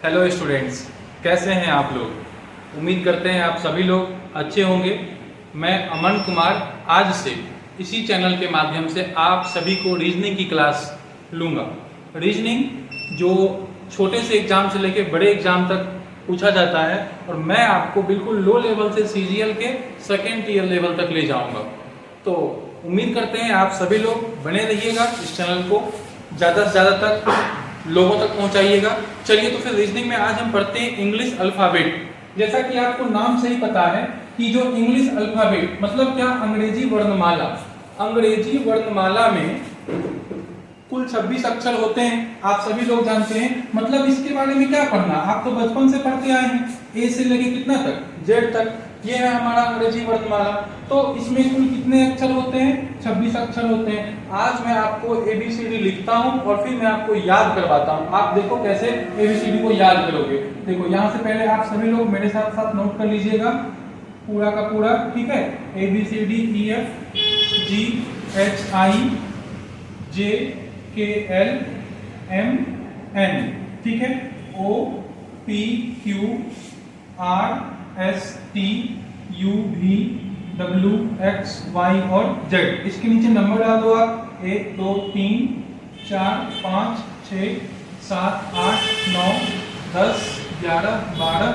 Hello students, कैसे हैं आप लोग। उम्मीद करते हैं आप सभी लोग अच्छे होंगे। मैं अमन कुमार आज से इसी चैनल के माध्यम से आप सभी को रीजनिंग की क्लास लूँगा। रीजनिंग जो छोटे से एग्ज़ाम से लेकर बड़े एग्ज़ाम तक पूछा जाता है और मैं आपको बिल्कुल लो लेवल से सीजीएल के सेकेंड ईयर लेवल तक ले जाऊँगा। तो उम्मीद करते हैं आप सभी लोग बने रहिएगा, इस चैनल को ज़्यादा से ज़्यादा तक लोगों तक पहुंचाइएगा। चलिए तो फिर रीजनिंग में आज हम पढ़ते हैं इंग्लिश अल्फ़ाबेट। जैसा कि आपको नाम से ही पता है कि जो इंग्लिश अल्फ़ाबेट मतलब क्या, अंग्रेजी वर्णमाला। अंग्रेजी वर्णमाला में कुल 26 अक्षर होते हैं, आप सभी लोग जानते हैं। मतलब इसके बारे में क्या पढ़ना, आप तो बचपन से पढ़ते आए हैं, ए से लेके कितना तक, जेड तक। ये है हमारा अंग्रेजी वर्णमाला। तो इसमें कुल कितने अक्षर होते हैं, 26 अक्षर होते हैं। आज मैं आपको ABCD लिखता हूं और फिर मैं आपको याद करवाता हूं। आप देखो कैसे ABCD को याद करोगे। देखो यहाँ से पहले आप सभी लोग मेरे साथ साथ नोट कर लीजिएगा पूरा का पूरा, ठीक है। ABCD EF G H I J K L M N, ठीक है। O P Q R S T U V W X Y और Z। इसके नीचे नंबर डाल दो आप, 1 2 3 4 5 6 7 8 9 10 11 12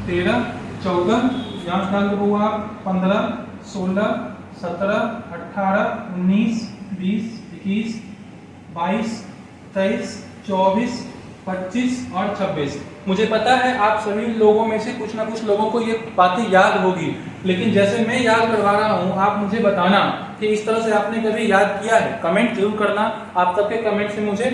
13 14, यहाँ डाल दो आप 15 16 17 18 19 20 21 22 23 24 25 और 26। मुझे पता है आप सभी लोगों में से कुछ ना कुछ लोगों को ये बातें याद होगी, लेकिन जैसे मैं याद करवा रहा हूँ आप मुझे बताना कि इस तरह से आपने कभी याद किया है। कमेंट जरूर करना, आप सबके कमेंट से मुझे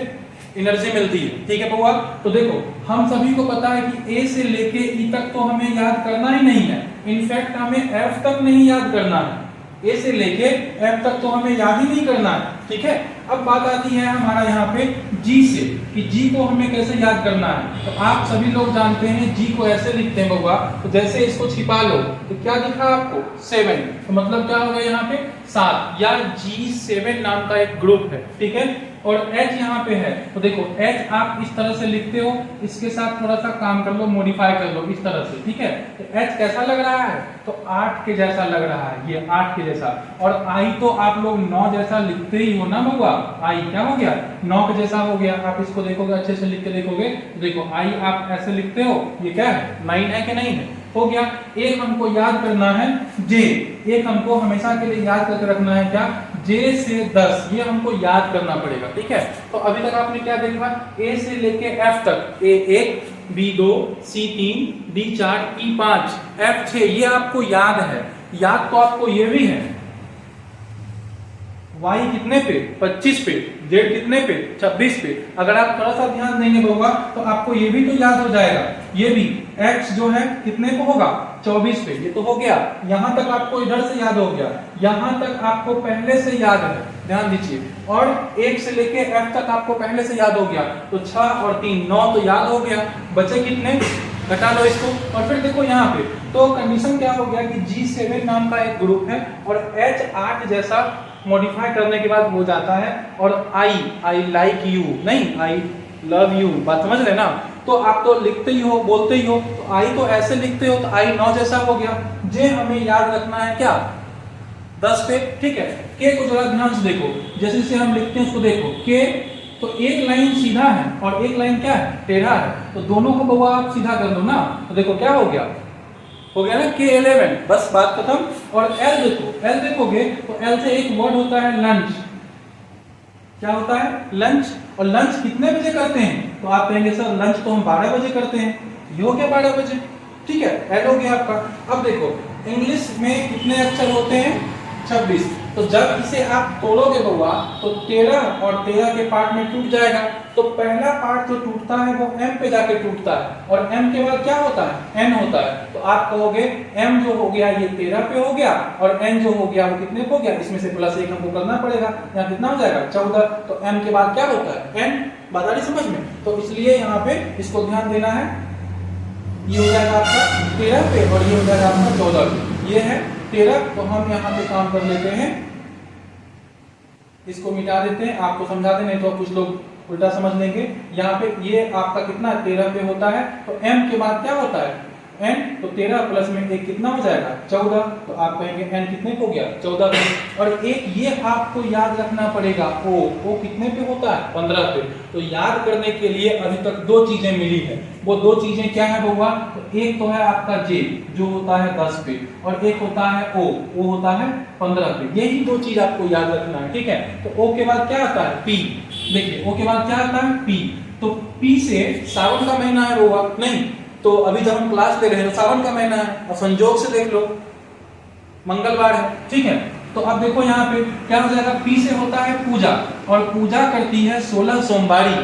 एनर्जी मिलती है, ठीक है बउआ। तो देखो हम सभी को पता है कि ए से लेके ई तक तो हमें याद करना ही नहीं है। इनफैक्ट हमें एफ तक नहीं याद करना है, ए से लेके एफ तक तो हमें याद ही नहीं करना है, ठीक है। अब बात आती है हमारा यहाँ पे जी से, कि जी को हमें कैसे याद करना है। तो आप सभी लोग जानते हैं जी को ऐसे लिखते हैं बउआ। तो जैसे इसको छिपा लो तो क्या दिखा आपको, 7। तो मतलब क्या होगा यहाँ पे 7, या G7 नाम का एक ग्रुप है, ठीक है। और H यहाँ पे है, तो देखो H आप इस तरह से लिखते हो, इसके साथ थोड़ा सा काम कर लो, मॉडिफाई कर लो इस तरह से, ठीक है। तो H कैसा लग रहा है, तो 8 के जैसा लग रहा है, ये 8 के जैसा। और I तो आप लोग 9 जैसा लिखते ही हो ना बउआ, I क्या हो गया, 9 के जैसा हो गया। आप इसको देखोगे, अच्छे से लिख के देखोगे, तो देखो I आप ऐसे लिखते हो, ये क्या है 9 है कि नहीं है, हो गया। एक हमको याद करना है J, एक हमको हमेशा के लिए याद करके रखना है क्या, J से 10, ये हमको याद करना पड़ेगा, ठीक है। तो अभी तक आपने क्या देखा, A से लेके F तक, A1 B2 C3 D4 E5 F6, ये आपको याद है। याद तो आपको ये भी है, Y कितने पे, 25 पे, Z कितने पे, 26 पे। अगर आप थोड़ा सा ध्यान देंगे होगा तो आपको ये भी तो याद हो जाएगा। ये भी X जो है कितने पे होगा, 24 पे, ये तो हो गया। यहाँ तक आपको इधर से याद हो गया, यहाँ तक आपको पहले से याद है, ध्यान दीजिए। और 1 से लेके F तक आपको पहले से याद हो गया, तो 6 और 3 9 तो याद हो गया। बचे कितने, घटा लो इसको। और फिर देखो यहाँ पे तो कंडीशन क्या हो गया कि G7 नाम का एक ग्रुप है और H 8 जैसा मॉडिफाई करने के बाद हो जाता है। और I लाइक यू नहीं, I लव यू, बात समझ रहे ना। तो आप तो लिखते ही हो, बोलते ही हो, तो I तो ऐसे लिखते हो, तो I 9 जैसा हो गया। J हमें याद रखना है क्या, 10 पे, ठीक है। K को जरा ध्यान से देखो, जैसे जैसे हम लिखते हैं उसको देखो। K तो एक लाइन सीधा है और एक लाइन क्या है, टेढ़ा है, तो दोनों को बउआ आप सीधा कर दो ना। तो देखो क्या हो गया, हो गया ना K11, बस बात खत्म। और L देखो, L देखोगे तो L से एक वर्ड होता है लंच। क्या होता है, लंच। और लंच कितने बजे करते हैं, तो आप कहेंगे सर लंच तो हम 12 बजे करते हैं, ये हो गया 12 बजे, ठीक है। L हो गया आपका। अब देखो इंग्लिश में कितने अक्षर होते हैं, 26। तो जब इसे आप तोड़ोगे बउआ तो 13 और 13 के पार्ट में टूट जाएगा। तो पहला पार्ट जो टूटता है वो M पे जाके टूटता है, और M के बाद क्या होता है, N होता है। तो आप कहोगे M जो हो गया ये 13 पे हो गया, और N जो हो गया वो कितने पे हो गया, इसमें से +1 हमको करना पड़ेगा, यहाँ कितना हो जाएगा 14। तो M के बाद क्या होता है, N। बात आ रही समझ में। तो इसलिए यहाँ पे इसको ध्यान देना है, ये हो जाएगा आपका 13 पे और ये हो जाएगा आपका 14 पे। ये है 13, तो हम यहाँ पे काम कर लेते हैं, इसको मिटा देते हैं, आपको समझा दें, नहीं तो कुछ लोग उल्टा समझ लेंगे। यहाँ पे ये आपका कितना 13 पे होता है, तो m के बाद क्या होता है n, तो 13 प्लस में एक कितना हो जाएगा 14, तो आप कहेंगे n कितने पे हो गया 14 पे। और एक ये आपको याद रखना पड़ेगा o कितने पे होता है 15 पे। तो याद करने के लिए अभी तक दो चीजें मिली है, वो दो चीजें क्या है बउआ, तो एक तो है आपका j जो होता है 10 पे, और एक होता है o वो होता है 15 पे। यही दो चीज आपको याद रखना है, ठीक है। तो o के बाद क्या आता है p, देखिए o के बाद क्या आता है p, तो p से सावन का महीना है बउआ, नहीं तो अभी जब हम क्लास ले रहे हैं तो सावन का महीना है, और संजोग से देख लो मंगलवार है, ठीक है। तो अब देखो यहाँ पे क्या हो जाएगा, पी से होता है पूजा, और पूजा करती है 16 सोमवारी,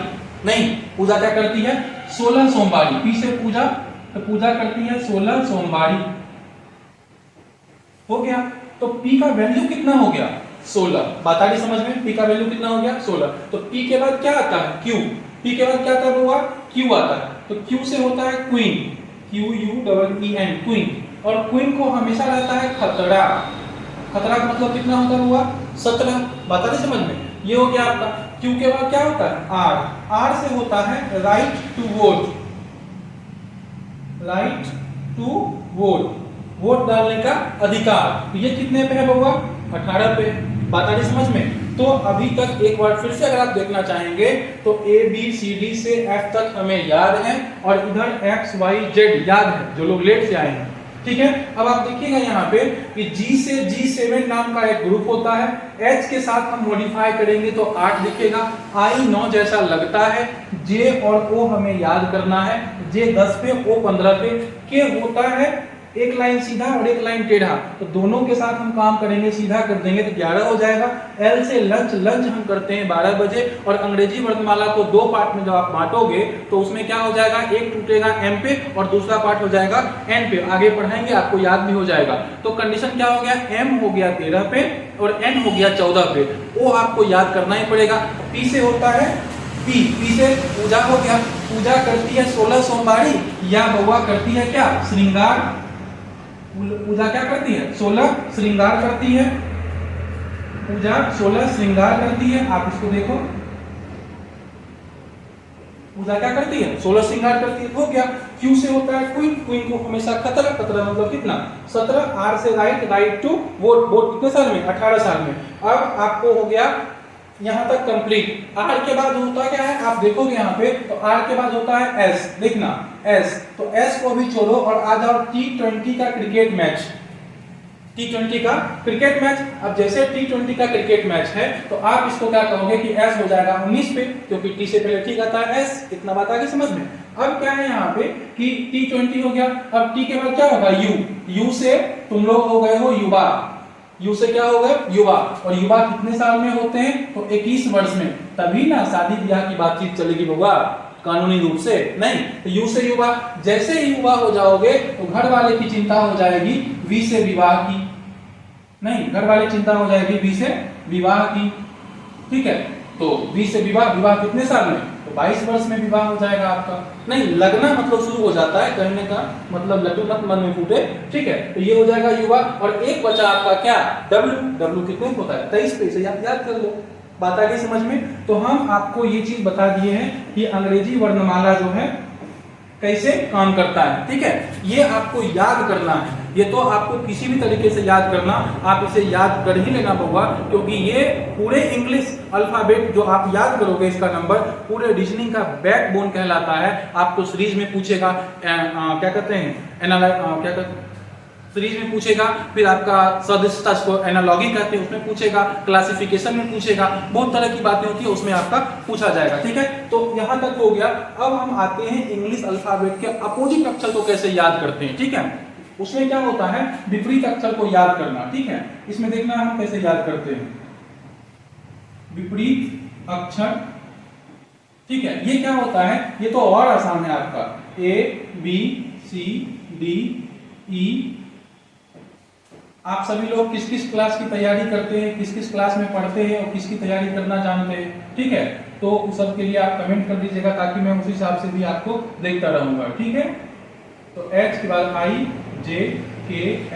नहीं पूजा क्या करती है 16 सोमवारी, पी से पूजा, तो पूजा करती है 16 सोमवारी, हो गया। तो पी का वैल्यू कितना हो गया 16, बात आ रही समझ में, पी का वैल्यू कितना हो गया 16। तो पी के बाद क्या आता है क्यू, पी के बाद क्या आता है बउआ क्यू आता है, तो क्यू से होता है क्वीन, QUEEN क्वीन, और क्वीन को हमेशा रहता है खतरा, खतरा का मतलब कितना होता है बउआ 17, बात आ रही समझ में। ये हो गया आपका। क्यू के बाद क्या होता है आर, आर से होता है right to vote, right to vote, vote डालने का अधिकार। तो ये कितने पे है बउआ 18 पे, बात आ रही समझ में। तो अभी तक एक बार फिर से अगर आप देखना चाहेंगे तो ABCD से F तक हमें याद है, और इधर XYZ याद है जो लोग लेट से आए हैं, ठीक है। अब आप देखिएगा यहाँ पे कि G से G7 नाम का एक ग्रुप होता है, H के साथ हम मॉडिफाई करेंगे तो 8 दिखेगा, I 9 जैसा लगता है, J और O हमें याद करना है, J 10 पे O 15 पे, K होता है एक लाइन सीधा और एक लाइन टेढ़ा, तो दोनों के साथ हम काम करेंगे, सीधा कर देंगे तो 11 हो जाएगा। L से लंच, लंच हम करते हैं 12 बजे, और अंग्रेजी वर्णमाला को दो पार्ट में जब आप बांटोगे तो उसमें क्या हो जाएगा, एक टूटेगा M पे और दूसरा पार्ट हो जाएगा N पे, आगे पढ़ाएंगे आपको याद भी हो जाएगा। तो कंडीशन क्या हो गया, M हो गया 13 पे और N हो गया 14 पे, वो आपको याद करना ही पड़ेगा। P से होता है P, P से पूजा हो गया, पूजा करती है 16 सोमवारी, या बउआ करती है क्या श्रृंगार, पूजा क्या करती है 16 श्रृंगार करती है, पूजा 16 श्रृंगार करती है। आप इसको देखो, पूजा क्या करती है 16 श्रृंगार करती है, हो गया। क्यू से होता है क्वीन, क्वीन को हमेशा खतरा, खतरा मतलब कितना 17, आर से right, right to vote, vote कितने साल में 18 साल में। अब आपको हो गया यहाँ तक कंप्लीट। आर के बाद होता क्या है, आप देखोगे यहाँ पे तो आर के बाद होता है एस, देखना एस, तो एस को भी छोड़ो और आ जाओ T20 का क्रिकेट मैच, T20 का क्रिकेट मैच। अब जैसे T20 का क्रिकेट मैच है तो आप इसको क्या कहोगे कि एस हो जाएगा 19 पे, क्योंकि टी से पहले ठीक आता है एस, इतना बात आ गई समझ में। अब क्या है यहाँ पे कि T20 हो गया, अब टी के बाद क्या होगा यू, यू से तुम लोग हो गए हो युवा, यू से क्या हो गए युवा, और युवा कितने साल में होते हैं तो 21 वर्ष में, तभी ना शादी ब्याह की बातचीत चलेगी बउआ कानूनी रूप से, नहीं तो यू से युवा। जैसे ही युवा हो जाओगे तो घर वाले की चिंता हो जाएगी वी से विवाह की, नहीं घर वाले चिंता हो जाएगी वी से विवाह की, ठीक है। तो वी से विवाह, विवाह कितने साल में तो 22 वर्ष में विवाह हो जाएगा आपका, नहीं लगना मतलब शुरू हो जाता है, कहने का मतलब लड्डू मत मन में फूटे, ठीक है। तो ये हो जाएगा युवा, और एक बचा आपका क्या डब्ल्यू, डब्ल्यू कितने होता है 23 पे, से याद कर लो, बात आ गई समझ में। तो हम आपको ये चीज बता दिए हैं कि अंग्रेजी वर्णमाला जो है कैसे काम करता है, ठीक है। ये आपको याद करना है, ये तो आपको किसी भी तरीके से याद करना, आप इसे याद कर ही लेना होगा, क्योंकि ये पूरे इंग्लिश अल्फाबेट जो आप याद करोगे इसका नंबर पूरे रीजनिंग का बैकबोन कहलाता है। आपको सीरीज में पूछेगा क्या कहते हैं क्या कहते हैं सीरीज में पूछेगा, फिर आपका सदस्यता को एनालॉगी कहते हैं उसमें पूछेगा, क्लासिफिकेशन में पूछेगा, बहुत तरह की बातें होती है उसमें आपका पूछा जाएगा, ठीक है। तो यहाँ तक हो गया। अब हम आते हैं इंग्लिश अल्फाबेट के अपोजिट अक्षर को कैसे याद करते हैं, ठीक है। उसमें क्या होता है विपरीत अक्षर को याद करना, ठीक है। इसमें देखना हम कैसे याद करते हैं विपरीत अक्षर, ठीक है। ये क्या होता है, ये तो और आसान है आपका, ABCDE। आप सभी लोग किस किस क्लास की तैयारी करते हैं, किस किस क्लास में पढ़ते हैं और किसकी तैयारी करना जानते हैं, ठीक है। तो उस सब के लिए आप कमेंट कर दीजिएगा ताकि मैं उस हिसाब से भी आपको देखता रहूंगा, ठीक है। तो H के बाद I, J, K,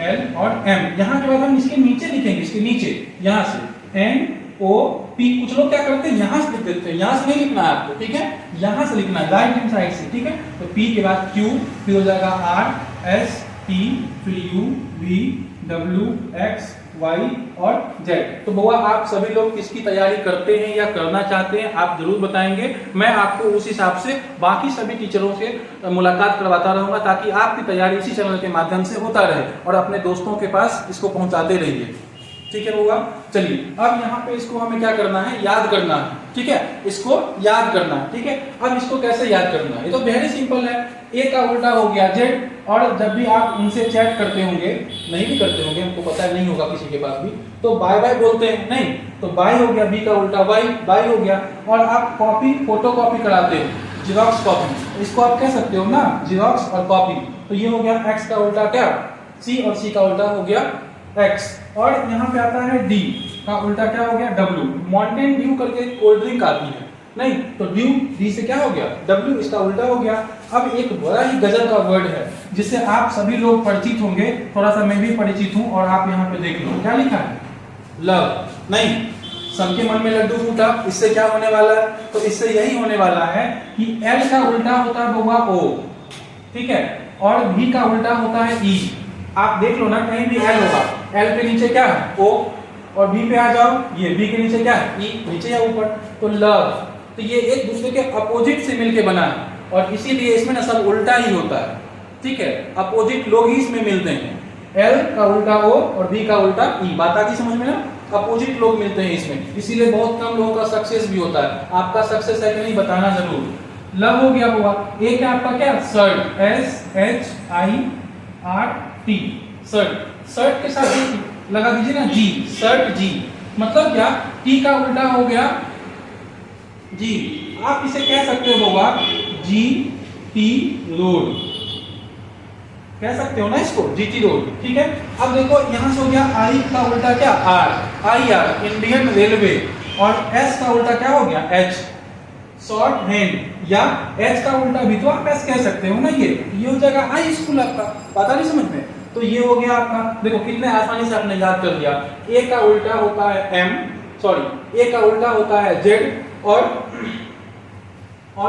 L और M, यहाँ के बाद हम इसके नीचे लिखेंगे, इसके नीचे यहाँ से N, ओ पी। कुछ लोग क्या करते हैं यहाँ से लिख देते हैं, यहाँ से नहीं लिखना है आपको, ठीक है, यहाँ से लिखना है राइट हैंड साइड से, ठीक है। तो पी के बाद क्यू, फिर हो जाएगा आर एस टी, फिर U V W X Y और जेड। तो बउआ आप सभी लोग किसकी तैयारी करते हैं या करना चाहते हैं आप जरूर बताएंगे। मैं आपको उस हिसाब से बाकी सभी टीचरों से मुलाकात करवाता रहूंगा ताकि आपकी तैयारी इसी चैनल के माध्यम से होता रहे और अपने दोस्तों के पास इसको पहुंचाते रहिए, ठीक है बउआ। चलिए अब यहाँ पे इसको हमें क्या करना है, याद करना है, ठीक है, इसको याद करना है, ठीक है। अब इसको कैसे याद करना है, ये तो वेरी सिंपल है, ए का उल्टा हो गया जेड। और जब भी आप उनसे चैट करते होंगे, नहीं भी करते होंगे, हमको पता है नहीं होगा किसी के पास भी, तो बाय बाय बोलते हैं, नहीं तो बाय हो गया, बी का उल्टा वाई, बाय हो गया। और आप कॉपी फोटो कॉपी कराते हो, जीरोक्स कॉपी, इसको आप कह सकते हो ना जीरोक्स और कॉपी। तो ये हो गया एक्स का उल्टा क्या सी, और सी का उल्टा हो गया एक्स। और यहाँ पे आता है डी का उल्टा क्या हो गया डब्ल्यू। माउंटेन ड्यू करके कोल्ड ड्रिंक आती है, नहीं तो ड्यू डी से क्या हो गया डब्ल्यू, इसका उल्टा हो गया। अब एक बड़ा ही गजब का वर्ड है जिससे आप सभी लोग परिचित होंगे, थोड़ा सा मैं भी परिचित हूँ, और आप यहाँ पे देख लो क्या लिखा है, लव। नहीं, सबके मन में लड्डू फूटा, इससे क्या होने वाला है, तो इससे यही होने वाला है कि एल का उल्टा होता है बउआ ओ, ठीक है, और भी का उल्टा होता है ई। आप देख लो ना कहीं भी एल होगा, एल के नीचे क्या है ओ, और बी पे आ जाओ, ये बी के नीचे क्या है ई, नीचे या ऊपर, तो लव। तो ये एक दूसरे के अपोजिट से मिलके बना है, और इसीलिए इसमें ना सब उल्टा ही होता है, ठीक है, अपोजिट लोग ही इसमें मिलते हैं। एल का उल्टा ओ और बी का उल्टा ई, बात आती समझ में ना, अपोजिट लोग मिलते हैं इसमें, इसीलिए बहुत कम लोगों का सक्सेस भी होता है। आपका सक्सेस है कि नहीं बताना जरूर। लव हो गया हुआ, ए क्या आपका क्या shirt, S H I R T, shirt. Shirt के साथ लगा दीजिए ना जी, शर्ट जी, मतलब क्या टी का उल्टा हो गया जी। आप इसे कह सकते हो बाबा जी टी रोड, कह सकते हो ना इसको जी टी रोड, ठीक है। अब देखो यहां से हो गया आई का उल्टा क्या R, I R Indian railway, और एस का उल्टा क्या हो गया एच शॉर्ट हैंड, या एच का उल्टा भी तो आप एस कह सकते हो ना, ये हो जाएगा हाई स्कूल आपका, पता नहीं समझ में। तो ये हो गया आपका, देखो कितने आसानी से आपने याद कर लिया। ए का उल्टा होता है एम, सॉरी ए का उल्टा होता है जेड, और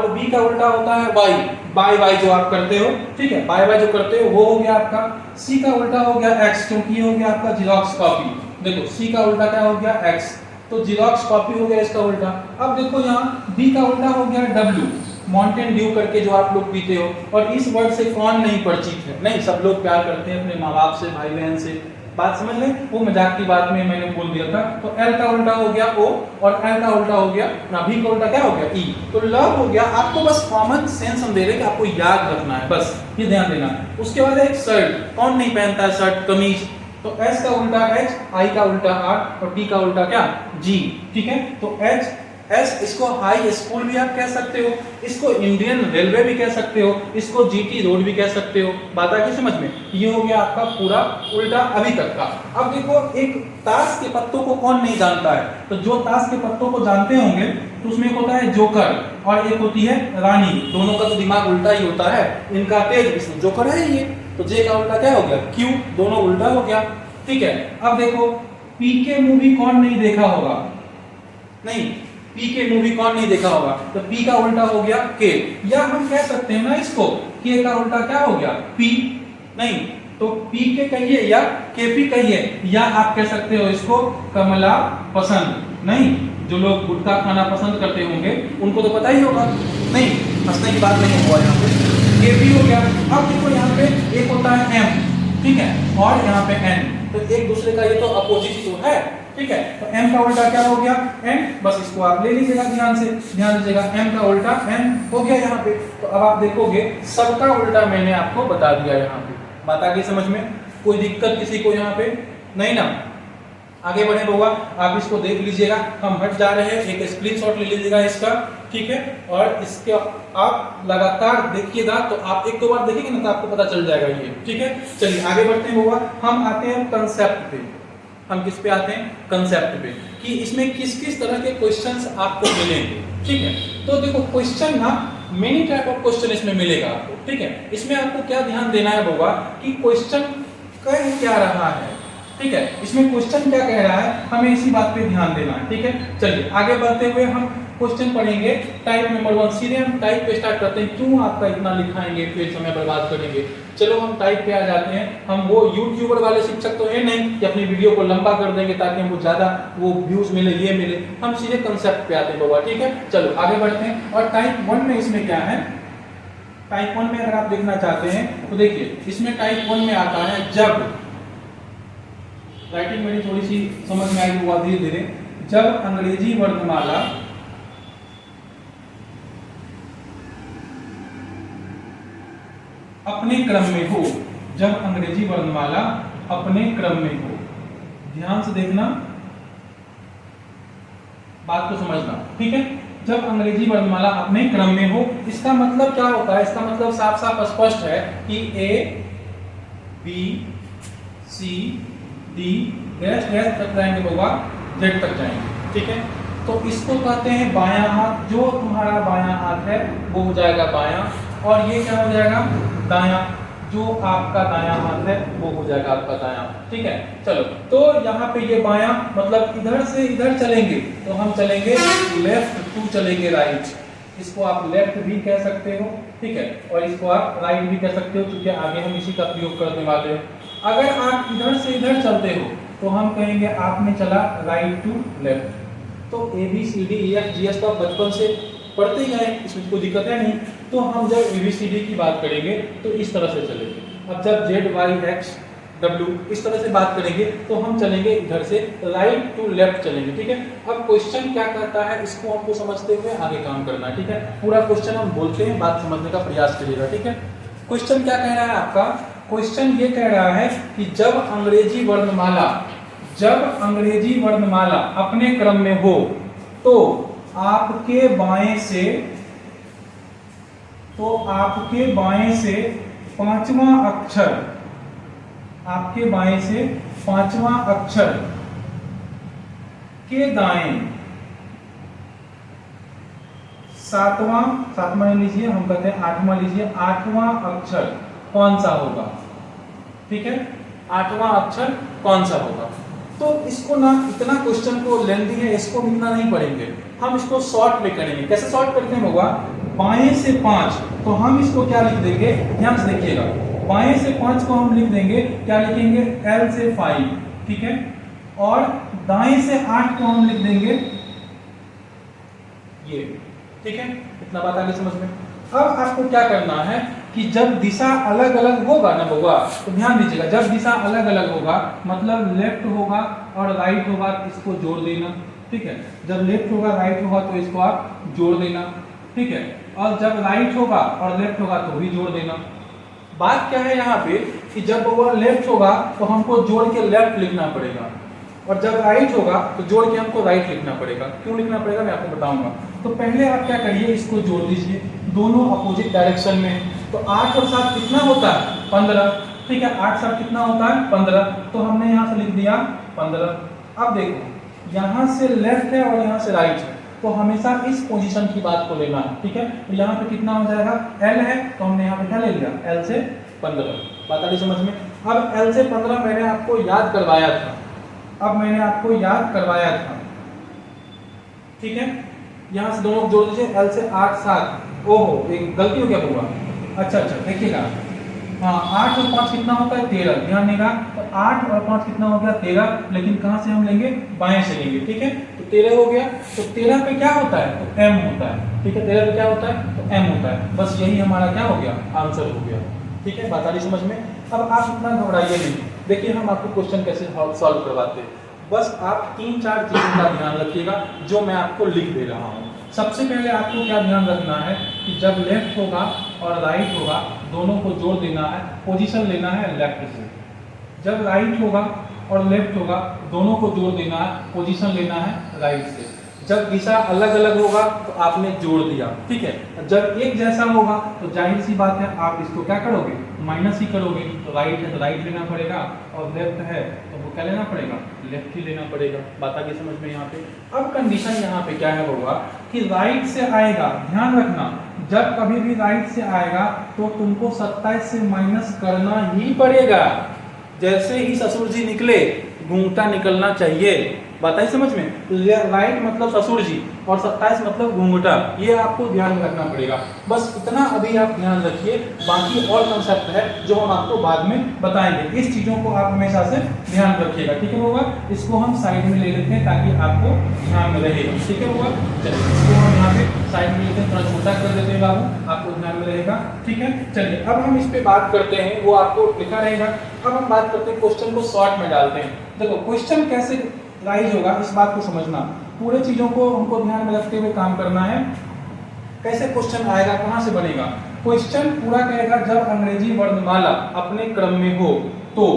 बी का उल्टा होता है वाई, बाय बाय जो आप करते हो, ठीक है, बाय बाय जो करते हो वो हो गया आपका। सी का उल्टा हो गया एक्स, क्योंकि ये हो गया आपका जीरोक्स कॉपी। देखो सी का उल्टा क्या हो गया एक्स, तो जीरोक्स कॉपी हो गया इसका उल्टा। अब देखो यहाँ बी का उल्टा हो गया डब्ल्यू, माउंटेन ड्यू करके जो आप लोग पीते हो। और इस वर्ड से कौन नहीं परिचित है, नहीं सब लोग प्यार करते हैं अपने माँ बाप से, भाई बहन से, बात समझ लें, वो मजाक की बात में मैंने बोल दिया था। तो एल का उल्टा हो गया ओ, और एल का उल्टा हो गया ना, भी का उल्टा क्या हो गया ई। तो लव हो गया। आपको बस कॉमन सेंस हम दे रहे हैं कि आपको याद रखना है, बस ये ध्यान देना है। उसके बाद एक शर्ट, कौन नहीं पहनता है शर्ट, कमीज, तो एस का उल्टा एच, आई का उल्टा आर, और टी का उल्टा क्या जी, ठीक है। तो एच एस, इसको हाई स्कूल भी आप कह सकते हो, इसको इंडियन रेलवे भी कह सकते हो, इसको जीटी रोड भी कह सकते हो, बात आ गई समझ में। ये हो गया आपका पूरा उल्टा अभी तक का। अब देखो एक ताश के पत्तों को कौन नहीं जानता है, तो जो ताश के पत्तों को जानते होंगे तो उसमें एक होता है जोकर और एक होती है रानी, दोनों का तो दिमाग उल्टा ही होता है, इनका तेज, इसमें जोकर है ये, तो जे का उल्टा क्या हो गया क्यू, दोनों उल्टा हो गया, ठीक है। अब देखो पीके मूवी कौन नहीं देखा होगा, नहीं पी के मूवी कौन नहीं देखा होगा, तो पी का उल्टा हो गया के, या हम कह सकते हैं ना इसको के का उल्टा क्या हो गया पी, नहीं तो पी के कहिए या के पी कहिए, या आप कह सकते हो इसको कमला पसंद, नहीं जो लोग गुटखा खाना पसंद करते होंगे उनको तो पता ही होगा, नहीं हंसने की बात नहीं हुआ यहाँ पे, के पी हो गया। अब देखो यहाँ पे एक होता है एम, ठीक है, और यहाँ पे एन, तो एक दूसरे का ये तो अपोजिट तो है, ठीक है। तो m का उल्टा क्या हो गया n, बस इसको आप ले लीजिएगा ध्यान से, ध्यान दीजिएगा m का उल्टा n हो गया यहाँ पे। तो अब आप देखोगे सबका उल्टा मैंने आपको बता दिया यहाँ पे, बात आ गई समझ में, कोई दिक्कत किसी को यहाँ पे नहीं ना। आगे बढ़े बउआ, आप इसको देख लीजिएगा, हम हट जा रहे हैं, एक स्क्रीनशॉट ले लीजिएगा इसका, ठीक है, और इसके आप लगातार देखिएगा, तो आप एक दो बार देखेंगे ना तो आपको पता चल जाएगा ये, ठीक है। चलिए आगे बढ़ते हैं बउआ, हम आते हैं कंसेप्ट पे। हम किस पे आते हैं कंसेप्ट पे, कि इसमें किस किस तरह के क्वेश्चंस आपको मिलेंगे, ठीक है। तो देखो क्वेश्चन ना मेनी टाइप ऑफ क्वेश्चन इसमें मिलेगा आपको, ठीक है। इसमें आपको क्या ध्यान देना है बउआ कि क्वेश्चन कह क्या रहा है, ठीक है, इसमें क्वेश्चन क्या कह रहा है हमें इसी बात पे ध्यान देना है। ठीक है, चलिए आगे बढ़ते हुए हम क्वेश्चन पढ़ेंगे टाइप नंबर 1। सीधे हम टाइप पे स्टार्ट करते हैं। क्यों आपका इतना लिखाएंगे फिर समय बर्बाद करेंगे। चलो हम टाइप पे आ जाते हैं। हम वो यूट्यूबर वाले शिक्षक तो है नहीं कि अपनी वीडियो को लंबा कर देंगे ताकि हमको ज्यादा वो व्यूज मिले, ये मिले। हम सीधे कंसेप्ट पे आते हैं बाबा। ठीक है, चलो आगे बढ़ते हैं। और टाइप 1 में इसमें क्या है, टाइप 1 में अगर आप देखना चाहते हैं तो देखिए इसमें टाइप 1 में आता है जब, राइटिंग मेरी थोड़ी सी समझ में आएगी वो धीरे धीरे, जब अंग्रेजी वर्णमाला अपने क्रम में हो, जब अंग्रेजी वर्णमाला अपने क्रम में हो। ध्यान से देखना, बात को समझना। ठीक है, जब अंग्रेजी वर्णमाला अपने क्रम में हो, इसका मतलब क्या होता है, इसका मतलब साफ साफ स्पष्ट है कि A B C D dash dash तक जाएंगे होगा, जेड तक जाएंगे। ठीक है, तो इसको कहते हैं बायां हाथ। जो तुम्हारा बायां हाथ है वो हो जाएगा बायां, और ये क्या हो जाएगा दायां। जो आपका दायां हाथ है वो हो जाएगा आपका दायां। ठीक है, चलो तो यहाँ पे ये बायां मतलब इधर से इधर चलेंगे तो हम चलेंगे लेफ्ट टू चलेंगे राइट। इसको आप लेफ्ट भी कह सकते हो। ठीक है, और इसको आप राइट भी कह सकते हो क्योंकि आगे हम इसी का प्रयोग करने वाले हैं। अगर आप इधर से इधर चलते हो तो हम कहेंगे आपने चला राइट टू लेफ्ट। तो A B C D E F G H तो आप बचपन से पढ़ते ही गए, इसमें कोई दिक्कत है नहीं। तो हम जब ABCD की बात करेंगे तो इस तरह से चलेंगे। अब जब Z Y X W इस तरह से बात करेंगे तो हम चलेंगे इधर से राइट टू लेफ्ट चलेंगे। ठीक है, अब क्वेश्चन क्या कहता है इसको हमको समझते हुए आगे काम करना है। ठीक है, पूरा क्वेश्चन हम बोलते हैं, बात समझने का प्रयास करिएगा। ठीक है, क्वेश्चन क्या कह रहा है आपका, क्वेश्चन ये कह रहा है कि जब अंग्रेजी वर्णमाला अपने क्रम में हो तो आपके बाएं से पांचवा अक्षर के दाएं सातवां लीजिए, हम कहते हैं आठवां लीजिए, आठवां अक्षर कौन सा होगा। ठीक है, आठवां अक्षर कौन सा होगा। तो इसको ना, इतना क्वेश्चन को लेंथी है, इसको इतना नहीं पढ़ेंगे, हम इसको शॉर्ट में करेंगे। कैसे शॉर्ट करते हैं होगा, बाएं से 5 तो हम इसको क्या लिख देंगे, ध्यान से देखिएगा, बाएं से 5 को हम लिख देंगे, क्या लिखेंगे L से 5। ठीक है, और दाएं से 8 को हम लिख देंगे ये। ठीक है, इतना बात आगे समझ में। अब आपको क्या करना है कि जब दिशा अलग अलग होगा ना होगा, तो ध्यान दीजिएगा, जब दिशा अलग अलग होगा मतलब लेफ्ट होगा और राइट होगा इसको जोड़ देना। ठीक है, जब लेफ्ट होगा राइट होगा तो इसको आप जोड़ देना। ठीक है, और जब राइट होगा और लेफ्ट होगा तो भी जोड़ देना। बात क्या है यहाँ पे कि जब वो लेफ्ट होगा तो हमको जोड़ के लेफ्ट लिखना पड़ेगा, और जब राइट होगा तो जोड़ के हमको राइट लिखना पड़ेगा। क्यों लिखना पड़ेगा मैं आपको बताऊंगा। तो पहले आप क्या करिए, इसको जोड़ दीजिए, दोनों अपोजिट डायरेक्शन में। तो 8 और 7 कितना होता है 15। ठीक है, 8 7 कितना होता है 15, तो हमने यहाँ से लिख दिया 15। अब देखो यहाँ से लेफ्ट है और यहाँ से राइट है, तो हमेशा इस पोजीशन की बात को लेना है। ठीक है, तो यहाँ पे कितना हो जाएगा, L है तो हमने यहाँ पे क्या ले लिया, L से 15। बात आ रही समझ में। अब L से 15 मैंने आपको याद करवाया था। ठीक है, यहाँ से दोनों जोड़ दीजिए, L से 8 7। ओहो, एक गलती हो गया हुआ। अच्छा देखिएगा, हाँ 8 और 5 कितना होता है 13। ध्यान देगा, तो 8 और 5 कितना हो गया 13, लेकिन कहाँ से हम लेंगे, बाएं से लेंगे। ठीक है, तो 13 हो गया। तो 13 पे क्या होता है, तो M होता है। ठीक है, 13 पे क्या होता है, तो M होता है। बस यही हमारा क्या हो गया, आंसर हो गया। ठीक है, बात आ रही समझ में। अब आप इतना घबराइए नहीं, देखिए हम आपको क्वेश्चन कैसे सॉल्व करवाते हैं। बस आप 3-4 चीजों का ध्यान रखिएगा जो मैं आपको लिख दे रहा हूँ। सबसे पहले आपको क्या ध्यान रखना है कि जब लेफ्ट होगा और राइट होगा दोनों को जोड़ देना है, पोजीशन लेना है लेफ्ट से। जब राइट होगा और लेफ्ट होगा दोनों को जोड़ देना है, पोजीशन लेना है राइट से। जब दिशा अलग अलग होगा तो आपने जोड़ दिया। ठीक है, जब एक जैसा होगा तो जाहिर सी बात है आप इसको क्या करोगे, माइनस ही करोगे। तो राइट है तो राइट लेना पड़ेगा, और लेफ्ट है तो वो क्या लेना पड़ेगा, लेफ्ट ही लेना पड़ेगा। बात आगे समझ में यहाँ पे। अब कंडीशन यहाँ पे क्या है होगा कि राइट से आएगा, ध्यान रखना, जब कभी भी राइट से आएगा तो तुमको 27 से माइनस करना ही पड़ेगा। जैसे ही ससुर जी निकले घूंघटा निकलना चाहिए। बात आई समझ में? तो राइट मतलब ससुर जी और 27 मतलब घूंघटा, ये आपको ध्यान में रखना पड़ेगा। बस इतना अभी आप ध्यान रखिए, बाकी और कंसेप्ट है जो हम आपको बाद में बताएंगे। इस चीज़ों को आप हमेशा से ध्यान रखिएगा, ठीक है होगा। इसको हम साइड में ले लेते हैं ताकि आपको ध्यान में रहेगा, ठीक है होगा। चलिए इसको हम यहाँ पे साइड में लेते हैं, थोड़ा छोटा कर देते हैं बाबू, आपको ध्यान में रहेगा, ठीक है। चलिए अब हम इस पे बात करते हैं, वो आपको लिखा रहेगा। अब हम बात करते हैं क्वेश्चन को शॉर्ट में डालते हैं। देखो क्वेश्चन कैसे राइज होगा इस बात को समझना, पूरे चीजों को हमको ध्यान में रखते हुए काम करना है। कैसे क्वेश्चन आएगा, कहां से बनेगा क्वेश्चन? पूरा कहेगा जब अंग्रेजी वर्णमाला अपने क्रम में हो तो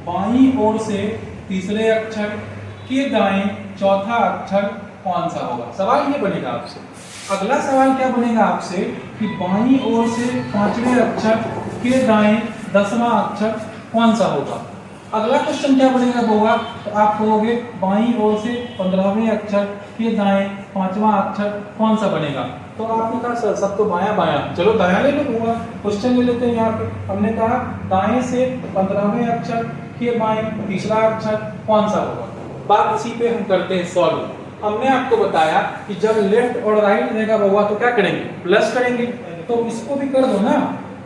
बाईं ओर से तीसरे अक्षर के दाएं चौथा अक्षर कौन सा होगा। सवाल ये बनेगा आपसे। अगला सवाल क्या बनेगा आपसे कि बाईं ओर से पांचवें अक्षर के दाएं 10वां अक्षर कौन सा होगा। अगला क्वेश्चन क्या बनेगा होगा, तो आप कहोगे बाईं ओर से 15वें अक्षर के दाएं 5वां अक्षर कौन सा बनेगा। तो आपने कहा सर सब तो बायां बायां, चलो दायां ले लो होगा। क्वेश्चन ले लेते हैं यहाँ पे, हमने कहा दाएं से 15वें अक्षर के बाएं तीसरा अक्षर कौन सा होगा। बात इसी पे हम करते हैं सॉल्व। हमने आपको बताया कि जब लेफ्ट और राइट रहेगा होगा तो क्या करेंगे, प्लस करेंगे। तो इसको भी कर दो ना,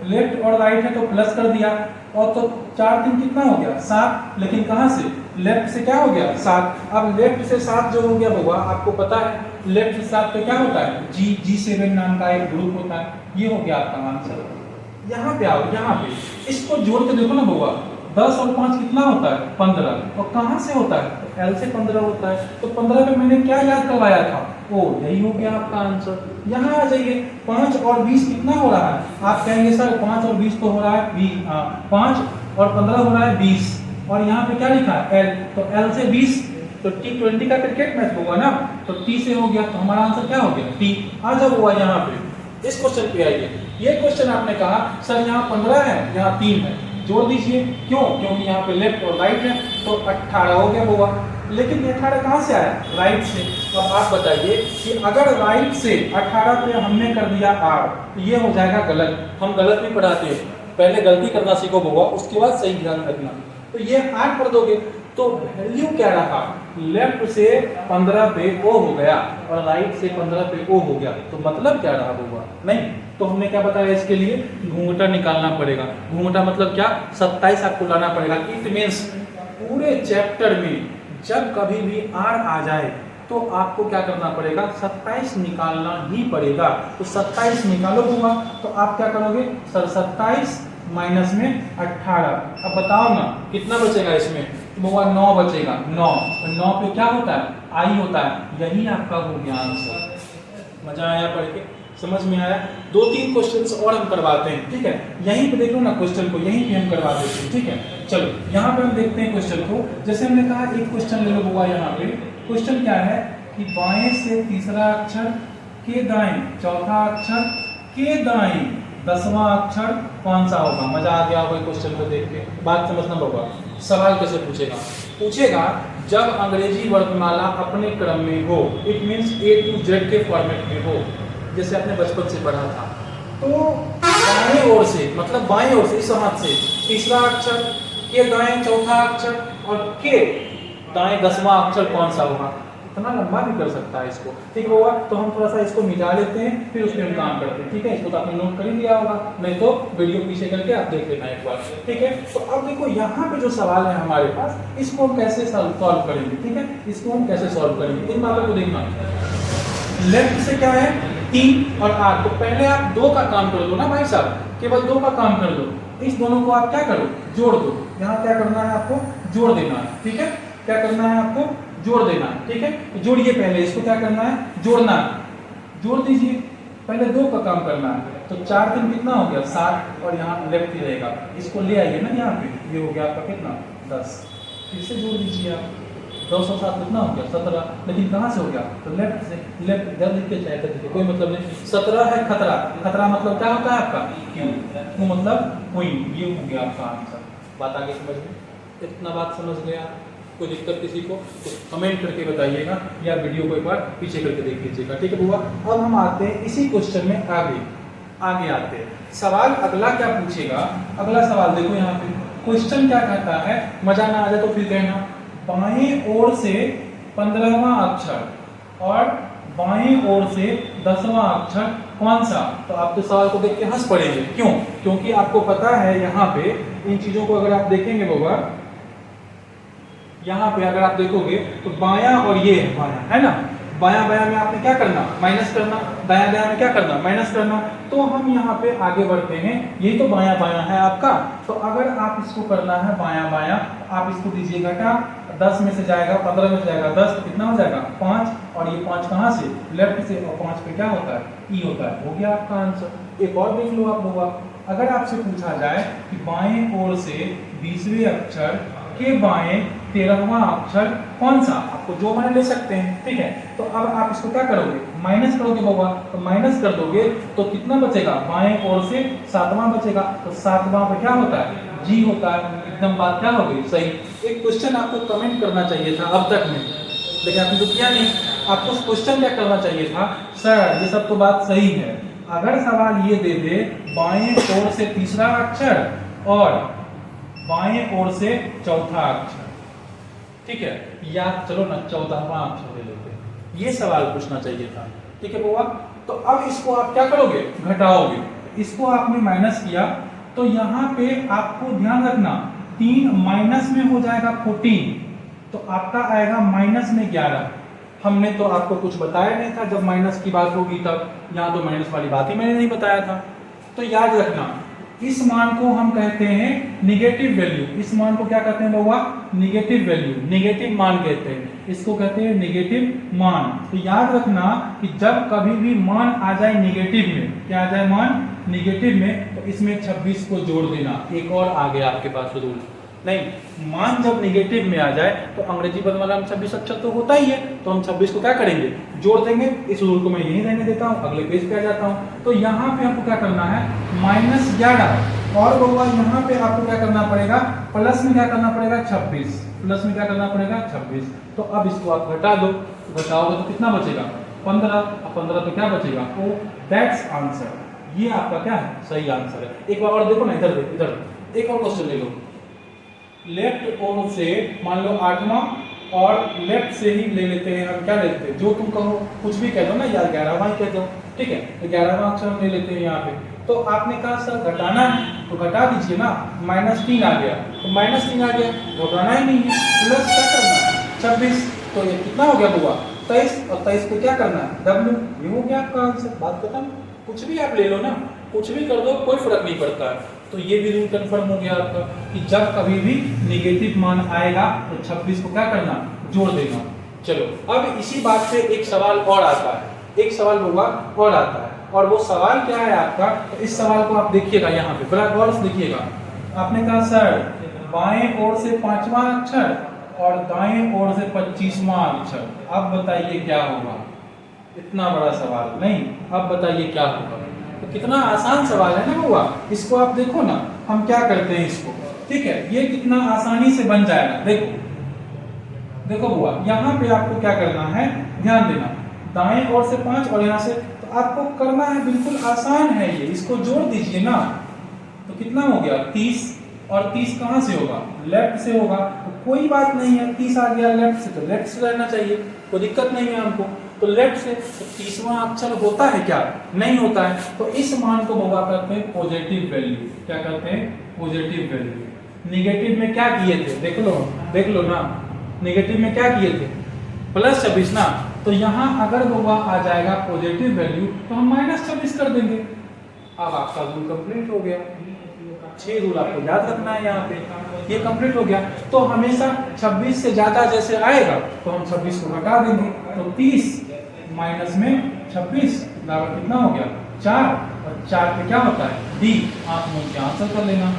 लेफ्ट और राइट है तो प्लस कर दिया, और तो 4 3 कितना हो गया 7, लेकिन कहां से, लेफ्ट से क्या हो गया 7। अब लेफ्ट से 7 जो हो गया होगा, आपको पता है लेफ्ट से 7 पे क्या होता है, G7 नाम का एक ग्रुप होता है। ये हो गया आपका आंसर। यहाँ पे आओ, यहाँ पे इसको जोड़ के देखो ना होगा, 10 और 5 कितना होता है 15, और कहां से होता है, तो L से 15 होता है। तो 15 पे मैंने क्या याद करवाया था, ओ यही हो गया आपका आंसर। यहाँ आ जाइए, 5 और 20 कितना हो रहा है, आप कहेंगे सर 5 और 20 तो हो रहा है 5 और 15 हो रहा है 20, और यहाँ पे क्या लिखा है L, तो L से 20, तो T20 का क्रिकेट मैच होगा ना, तो T से हो गया, तो हमारा आंसर क्या हो गया T। आ जाओ हुआ यहाँ पे, इस क्वेश्चन पे आइए। ये क्वेश्चन आपने कहा सर यहाँ 15 है यहाँ 3 है, जोड़ दीजिए, क्यों, क्योंकि यहाँ पे लेफ्ट और राइट है, तो 18 हो गया होगा। लेकिन 18 कहाँ से आया, राइट से। तो आप बताइए कि अगर राइट से 18 पे हमने कर दिया 8, तो ये हो जाएगा गलत। हम गलत भी पढ़ाते हैं, पहले गलती करना सीखो होगा, उसके बाद सही ध्यान रखना। तो ये 8 कर दोगे तो वैल्यू क्या रहा, लेफ्ट से 15 पे O हो गया और राइट से 15 पे O हो गया, तो मतलब क्या रहा होगा, नहीं। तो हमने क्या बताया, इसके लिए घूंघटा निकालना पड़ेगा। घूंघटा मतलब क्या, 27 आपको लाना पड़ेगा। इट मीन्स पूरे चैप्टर में जब कभी भी R आ जाए तो आपको क्या करना पड़ेगा, 27 निकालना ही पड़ेगा। तो 27 निकालो होगा, तो आप क्या करोगे सर 27 माइनस में 18। अब बताओ ना कितना बचेगा इसमें, तो होगा 9 बचेगा, 9 और 9 पे क्या होता है, आई होता है। यही आपका हो गया आंसर। मजा आया पढ़ के, समझ में आया। 2-3 क्वेश्चंस और हम करवाते हैं, ठीक है। यहीं पे देख लो ना क्वेश्चन को, यहीं पे हम करवा देते हैं, ठीक है। चलो यहाँ पे हम देखते हैं क्वेश्चन को। जैसे हमने कहा एक क्वेश्चन ले लो हुआ, यहाँ पे क्वेश्चन क्या है कि बाएं से तीसरा अक्षर के दाएं चौथा अक्षर के दाएं 10वां अक्षर कौन सा होगा। मजा आ गया होगा क्वेश्चन को देख के, बात समझना होगा। सवाल कैसे पूछेगा, पूछेगा जब अंग्रेजी वर्णमाला अपने क्रम में हो, it means A to Z के फॉर्मेट में हो, जैसे आपने बचपन से पढ़ा था। तो बाएं ओर से मतलब बाएं ओर से, इस हाथ से तीसरा अक्षर के दाएं चौथा अक्षर और के दाएं 10वां अक्षर कौन सा होगा। इतना लंबा भी कर सकता है इसको, ठीक होगा। तो हम थोड़ा सा इसको मिटा लेते हैं, फिर उसमें हम काम करते हैं, ठीक है। इसको तो आपने नोट कर ही लिया होगा, नहीं तो वीडियो पीछे करके आप देख लेना एक बार, ठीक है। तो अब देखो यहाँ पे जो सवाल है हमारे पास, इसको हम कैसे सॉल्व करेंगे, ठीक है। इसको हम कैसे सॉल्व करेंगे, इन बातों को देखना। लेफ्ट से क्या है 3 और 8, तो पहले आप 2 का काम कर दो ना भाई साहब, केवल 2 का काम कर दो। इस दोनों को आप क्या करो, जोड़ दो। यहाँ क्या करना है आपको, जोड़ देना है, ठीक है। क्या करना है आपको, जोड़ देना, ठीक है। तो जोड़िए, पहले इसको क्या करना है, जोड़ना, जोड़ दीजिए। पहले 2 का काम करना है, तो 4 3 कितना हो गया 7, और यहाँ लेफ्ट ही रहेगा। इसको ले आइए ना यहाँ पे, ये हो गया आपका कितना 10। फिर से जोड़ दीजिए आप, 207 कितना हो गया 17, लेकिन कहाँ से हो गया, तो लेफ्ट से। लेफ्ट इधर लिखते चाहे इधर लिखिए, कोई मतलब नहीं। 17 है खतरा, खतरा मतलब क्या होता है आपका क्यों, वो मतलब क्वीन। ये हो गया आपका आंसर। बात आगे समझ में, इतना बात समझ गया। कोई दिक्कत किसी को तो कमेंट करके बताइएगा, या वीडियो को एक बार पीछे करके देख लीजिएगा, ठीक है बुआ। अब हम आते हैं इसी क्वेश्चन में आगे आते हैं। सवाल अगला क्या पूछेगा, अगला सवाल देखो यहाँ पे क्वेश्चन क्या कहता है, मजा ना आ जाए तो फिर कहना। बाएं ओर से 15वां अक्षर और बाएं ओर से 10वां अक्षर कौन सा? तो आपके सवाल को देख के हंस पड़ेंगे। क्यों? क्योंकि आपको पता है यहाँ पे इन चीजों को अगर आप देखेंगे बाबा, यहाँ पे अगर आप देखोगे तो बायां और ये है बायां, है ना? बायां बायां में आपने क्या करना? माइनस करना। दायां दायां में क्या करना? माइनस करना। तो हम यहाँ पे आगे बढ़ते हैं, यही तो बायां बायां है आपका। तो अगर आप इसको करना है बायां बायां, आप इसको दीजिएगा क्या? 10 में से जाएगा 15 में से जाएगा 10, तो कितना हो जाएगा? 5। और ये 5 कहाँ से? लेफ्ट से। और 5 पे क्या होता है? ई होता है। हो गया आपका आंसर। एक और देख लो आप बाबा, अगर आपसे पूछा जाए कि बाएं ओर से 20वें अक्षर के बाएं 13वां अक्षर कौन सा? आपको जो मैंने ले सकते हैं, ठीक है? तो अब आप इसको क्या करोगे? माइनस करोगे बाबा। तो माइनस कर दोगे तो कितना बचेगा? बाएं ओर से 7वां बचेगा। तो 7वां पे क्या होता है? जी होता है। एकदम बात क्या हो गई? सही। एक क्वेश्चन आपको कमेंट करना चाहिए था अब तक में, लेकिन आपने तो किया नहीं। आपको क्वेश्चन क्या करना चाहिए था? सर ये सब तो बात सही है, अगर सवाल ये दे दे बाएं ओर से 3रा अक्षर और बाएं ओर से 4था अक्षर, ठीक है? या चलो ना 14वां अक्षर ले लेते हैं, ये सवाल पूछना चाहिए था, ठीक है बाबा? तो अब इसको आप क्या करोगे? घटाओगे। इसको आपने माइनस किया तो यहाँ पे आपको ध्यान रखना 3 माइनस में हो जाएगा 14, तो आपका आएगा माइनस में 11। हमने तो आपको कुछ बताया नहीं था जब माइनस की बात होगी तब, यहाँ तो माइनस वाली बात ही मैंने नहीं बताया था। तो याद रखना इस मान को हम कहते हैं निगेटिव वैल्यू। इस मान को क्या कहते हैं बाबा? निगेटिव वैल्यू, निगेटिव मान कहते हैं। इसको कहते हैं निगेटिव मान। तो याद रखना कि जब कभी भी मान आ जाए निगेटिव में, क्या आ जाए मान? निगेटिव में, तो इसमें 26 को जोड़ देना। एक और आ गया आपके पास रूल। नहीं, मान जब निगेटिव में आ जाए तो अंग्रेजी वर्णमाला में 26 अक्षर तो होता ही है, तो हम 26 को क्या करेंगे? जोड़ देंगे। इस रूल को मैं यहीं रहने देता हूँ, अगले पेज पे आ जाता हूँ। तो यहाँ पे हमको क्या करना है? -11। और बाबा यहाँ पे आपको क्या करना पड़ेगा? प्लस में क्या करना पड़ेगा? 26। प्लस में क्या करना पड़ेगा? 26। तो अब इसको आप घटा दो, घटाओगे तो कितना बचेगा? 15। और 15 तो क्या बचेगा? ओ दैट्स आंसर। ये आपका क्या है? सही आंसर है। एक बार और देखो ना, इधर देखो, इधर एक और क्वेश्चन ले लो। लेफ्ट ओर से मान लो 8वां, और लेफ्ट से ही ले लेते हैं हम, क्या लेते हैं? जो तुम कहो, कुछ भी कह दो ना यार, 11वां ही कह दो, ठीक है? तो 11वां अक्षर हम ले लेते हैं यहाँ पे। तो आपने कहा सर घटाना है, तो घटा दीजिए ना। -3 आ गया, तो -3 आ गया, घटाना ही नहीं है। प्लस क्या करना है? 26। तो ये कितना हो गया बुआ? 23। और 23 को क्या करना है? W। ये हो गया आपका आंसर। बात खत्म। कुछ भी आप ले लो ना, कुछ भी कर दो, कोई फर्क नहीं पड़ता है। तो ये भी रूल कंफर्म हो गया आपका कि जब कभी भी निगेटिव मान आएगा तो 26 को क्या करना? जोड़ देना। चलो अब इसी बात से एक सवाल और आता है, एक सवाल होगा और आता है, और वो सवाल क्या है आपका? तो इस सवाल को आप देखिएगा यहाँ पे, बड़ा गौर से देखिएगा। आपने कहा सर बाएं ओर से 5वां अक्षर और दाएं ओर से 25वां अक्षर, अब बताइए क्या होगा? इतना बड़ा सवाल नहीं, अब बताइए क्या होगा? तो कितना आसान सवाल है ना बुआ। इसको आप देखो ना, हम क्या करते हैं इसको, ठीक है? ये कितना आसानी से बन जाएगा। देखो देखो बुआ, यहाँ पे आपको क्या करना है? ध्यान देना, दाएं ओर से 5 और यहाँ से, तो आपको करना है, बिल्कुल आसान है ये। इसको जोड़ दीजिए ना, तो कितना हो गया? 30। और 30 कहाँ से होगा? लेफ्ट से होगा। तो कोई बात नहीं है, 30 आ गया लेफ्ट से, तो लेफ्ट से रहना चाहिए, कोई दिक्कत नहीं है हमको। तो लेफ्ट से। तो 30वां अक्षर होता है क्या? नहीं होता है। तो इस मान को होगा करते हैं पॉजिटिव वैल्यू। क्या करते हैं? Positive value. निगेटिव में क्या किए थे? देख लो ना, निगेटिव में क्या किए थे? +26 ना। तो यहाँ अगर होगा आ जाएगा पॉजिटिव वैल्यू, तो हम -26 कर देंगे। अब आपका रूल कंप्लीट हो गया। 6 रूल आपको याद रखना है यहाँ पे, ये कंप्लीट हो गया। तो हमेशा 26 से ज्यादा जैसे आएगा तो हम 26 को घटा देंगे। तो 30 माइनस में 26 बराबर कितना हो गया? 4। और 4 पे क्या होता है? D। आप मूल के आंसर कर लेना।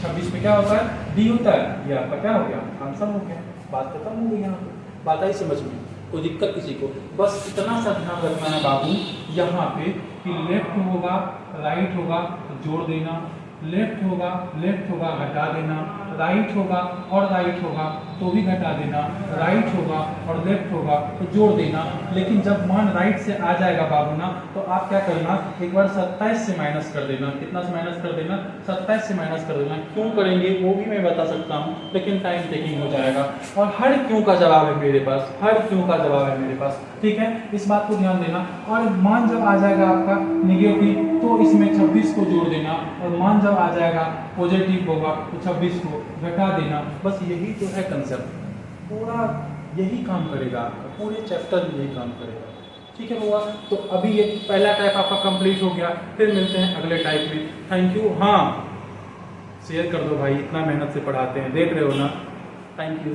26 पे क्या होता है? D होता है। ये आपका क्या हो गया? आंसर हो गया। बात खत्म हो गई। यहाँ पे बात आई समझ में? कोई दिक्कत किसी को? बस इतना सा ध्यान रखना है बाबू यहाँ पे कि लेफ्ट होगा राइट होगा तो जोड़ देना, लेफ्ट होगा घटा देना, राइट होगा और राइट होगा तो भी घटा देना, राइट होगा और लेफ्ट होगा तो जोड़ देना। लेकिन जब मान राइट से आ जाएगा बाबू ना, तो आप क्या करना, एक बार 27 से माइनस कर देना। कितना से माइनस कर देना? 27 से माइनस कर देना। क्यों करेंगे वो भी मैं बता सकता हूँ, लेकिन टाइम टेकिंग हो जाएगा। और हर क्यों का जवाब है मेरे पास, हर क्यों का जवाब है मेरे पास, ठीक है, इस बात को ध्यान देना। और मान जब आ जाएगा आपका निगेटिव तो इसमें 26 को जोड़ देना, और मान जब आ जाएगा पॉजिटिव होगा तो 26 को घटा देना। बस यही तो है कंसेप्ट, पूरा यही काम करेगा आपका, पूरे चैप्टर में यही काम करेगा, ठीक है हुआ। तो अभी ये पहला टाइप आपका कंप्लीट हो गया, फिर मिलते हैं अगले टाइप में। Thank you. हाँ शेयर कर दो भाई, इतना मेहनत से पढ़ाते हैं, देख रहे हो ना। Thank you.